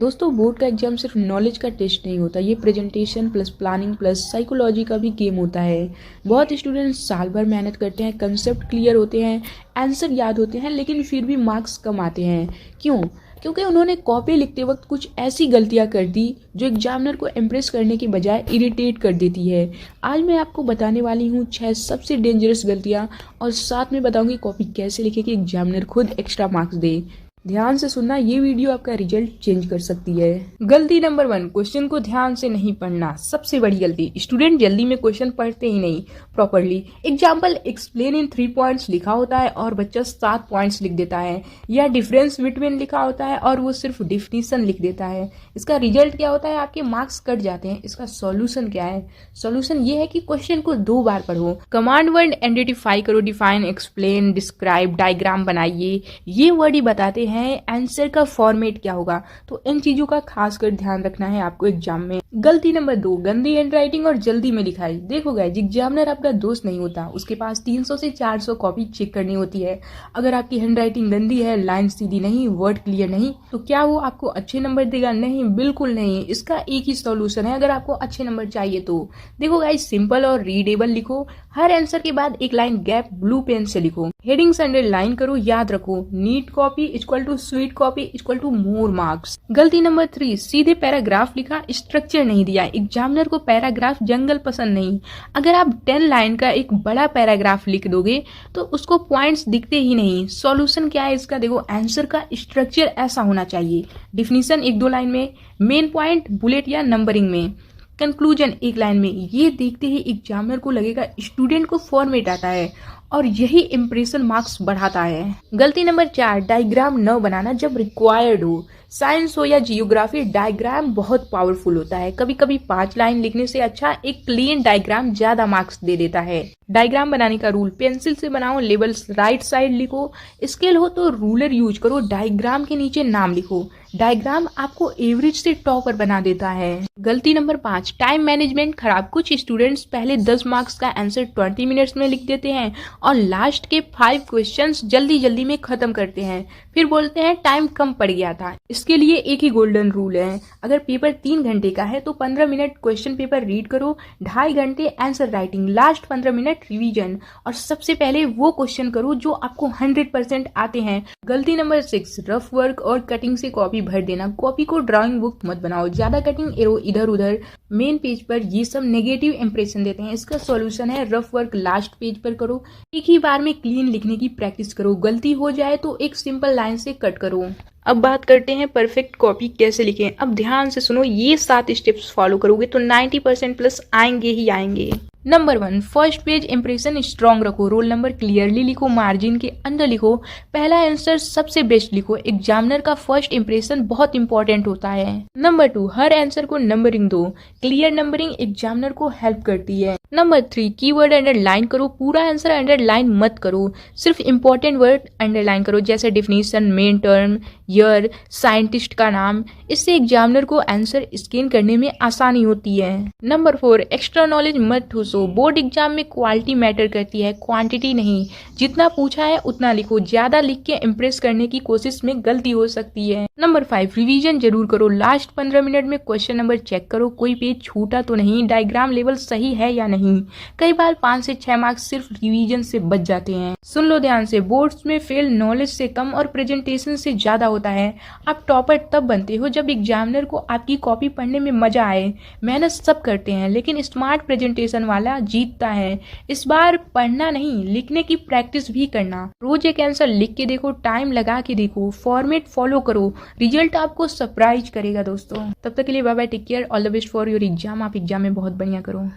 दोस्तों बोर्ड का एग्जाम सिर्फ नॉलेज का टेस्ट नहीं होता, ये presentation plus planning plus psychology का भी गेम होता है। बहुत स्टूडेंट्स साल भर मेहनत करते हैं, कंसेप्ट क्लियर होते हैं, आंसर याद होते हैं, लेकिन फिर भी मार्क्स कम आते हैं। क्यों? क्योंकि उन्होंने कॉपी लिखते वक्त कुछ ऐसी गलतियां कर दी जो एग्जामिनर को इम्प्रेस करने की बजाय इरिटेट कर देती है। आज मैं आपको बताने वाली हूँ 6 सबसे डेंजरस गलतियाँ, और साथ में बताऊंगी कॉपी कैसे लिखे कि एग्जामिनर खुद एक्स्ट्रा मार्क्स दे। ध्यान से सुनना, ये वीडियो आपका रिजल्ट चेंज कर सकती है। गलती नंबर 1, क्वेश्चन को ध्यान से नहीं पढ़ना। सबसे बड़ी गलती, स्टूडेंट जल्दी में क्वेश्चन पढ़ते ही नहीं properly. Example, explain in 3 points लिखा होता है और बच्चा 7 पॉइंट्स लिख देता है, या डिफरेंस बिटवीन लिखा होता है और वो सिर्फ डिफिनीशन लिख देता है। इसका रिजल्ट क्या होता है? आपके मार्क्स कट जाते हैं। इसका सॉल्यूशन क्या है? सॉल्यूशन ये है कि क्वेश्चन को 2 बार पढ़ो, कमांड वर्ड आइडेंटिफाई करो, डिफाइन, एक्सप्लेन, डिस्क्राइब, डायग्राम बनाइए। ये वर्ड ही बताते हैं आंसर का फॉर्मेट क्या होगा। तो इन चीजों का खासकर ध्यान रखना है आपको एग्जाम में। गलती नंबर 2, गंदी हैंड राइटिंग और जल्दी में लिखाई। देखो गाइस, एग्जामिनर आपका दोस्त नहीं होता, उसके पास 300 से 400 कॉपी चेक करनी होती है। अगर आपकी हैंड राइटिंग गंदी है, लाइन सीधी नहीं, वर्ड क्लियर नहीं, तो क्या वो आपको अच्छे नंबर देगा? नहीं, बिल्कुल नहीं। इसका एक ही सॉल्यूशन है अगर आपको अच्छे नंबर चाहिए तो। देखो गाइस, सिंपल और रीडेबल लिखो। हर आंसर के बाद एक लाइन गैप ब्लू पेन से लिखो। हेडिंग्स अंडरलाइन करो। याद रखो, neat copy equal to sweet copy equal to more marks. गलती नंबर 3, सीधे पैराग्राफ लिखा, स्ट्रक्चर नहीं दिया। एग्जामिनर को पैराग्राफ जंगल पसंद नहीं। अगर आप 10 लाइन का एक बड़ा पैराग्राफ लिख दोगे तो उसको पॉइंट्स दिखते ही नहीं। सॉल्यूशन क्या है इसका? देखो, आंसर का स्ट्रक्चर ऐसा होना चाहिए। डिफिनीशन 1-2 लाइन में, मेन पॉइंट बुलेट या नंबरिंग में, कंक्लूजन 1 लाइन में। ये देखते ही एग्जामिनर को लगेगा स्टूडेंट को फॉर्मेट आता है, और यही इंप्रेशन मार्क्स बढ़ाता है। गलती नंबर 4, डायग्राम न बनाना जब रिक्वायर्ड हो। साइंस हो या जियोग्राफी, डायग्राम बहुत पावरफुल होता है। कभी कभी 5 लाइन लिखने से अच्छा एक क्लीन डायग्राम ज्यादा मार्क्स दे देता है। डायग्राम बनाने का रूल, पेंसिल से बनाओ, लेबल्स राइट साइड लिखो, स्केल हो तो रूलर यूज करो, डायग्राम के नीचे नाम लिखो। डायग्राम आपको एवरेज से टॉपर बना देता है। गलती नंबर 5, टाइम मैनेजमेंट खराब। कुछ स्टूडेंट्स पहले 10 मार्क्स का आंसर 20 मिनट्स में लिख देते हैं और लास्ट के 5 क्वेश्चंस जल्दी जल्दी में खत्म करते हैं, फिर बोलते हैं टाइम कम पड़ गया था। इसके लिए एक ही गोल्डन रूल है, अगर पेपर 3 घंटे का है तो 15 मिनट क्वेश्चन पेपर रीड करो, 2.5 घंटे answer writing, last 15 minute revision, और सबसे पहले वो क्वेश्चन करो जो आपको 100% आते हैं। गलती नंबर 6, रफ वर्क और कटिंग से कॉपी भर देना। कॉपी को ड्राइंग बुक मत बनाओ, ज्यादा कटिंग, एरो इधर उधर, मेन पेज पर, ये सब नेगेटिव इंप्रेशन देते हैं। इसका सॉल्यूशन है रफ वर्क लास्ट पेज पर करो, एक ही बार में क्लीन लिखने की प्रैक्टिस करो। गलती हो जाए तो एक सिंपल लाइन से कट करो। अब बात करते हैं परफेक्ट कॉपी कैसे लिखें। अब ध्यान से सुनो, ये 7 स्टेप्स फॉलो करोगे तो 90% प्लस आएंगे ही आएंगे। Number 1, first page impression strong रखो, रोल नंबर क्लियरली लिखो, मार्जिन के अंदर लिखो, पहला आंसर सबसे बेस्ट लिखो। एग्जामिनर का फर्स्ट इंप्रेशन बहुत इंपॉर्टेंट होता है। नंबर 2, हर आंसर को नंबरिंग दो, क्लियर नंबरिंग एग्जामिनर को हेल्प करती है। नंबर 3, कीवर्ड अंडरलाइन करो, पूरा आंसर अंडरलाइन मत करो, सिर्फ इंपॉर्टेंट वर्ड अंडरलाइन करो, जैसे definition, main term, year, scientist का नाम। इससे एग्जामिनर को आंसर स्कैन करने में आसानी होती है। नंबर 4, एक्स्ट्रा नॉलेज मत ठूसो। बोर्ड एग्जाम में क्वालिटी मैटर करती है, क्वांटिटी नहीं। जितना पूछा है उतना लिखो, ज्यादा लिख के इम्प्रेस करने की कोशिश में गलती हो सकती है। नंबर 5, रिवीजन जरूर करो, लास्ट 15 मिनट में क्वेश्चन नंबर चेक करो, कोई पेज छूटा तो नहीं, डायग्राम लेवल सही है या नहीं। कई बार 5 से 6 मार्क्स सिर्फ रिवीजन से बच जाते हैं। सुन लो ध्यान से, बोर्ड्स में फेल नॉलेज से कम और प्रेजेंटेशन से ज्यादा होता है। आप टॉपर तब बनते हो जब एग्जामिनर को आपकी कॉपी पढ़ने में मजा आए। मेहनत सब करते हैं, लेकिन स्मार्ट प्रेजेंटेशन वाला जीतता है। इस बार पढ़ना नहीं, लिखने की प्रैक्टिस भी करना। रोज एक आंसर लिख के देखो, टाइम लगा के देखो, फॉर्मेट फॉलो करो, रिजल्ट आपको सरप्राइज करेगा दोस्तों। तब तक के लिए bye bye, take care, all the best for your exam. आप एग्जाम में बहुत बढ़िया करो।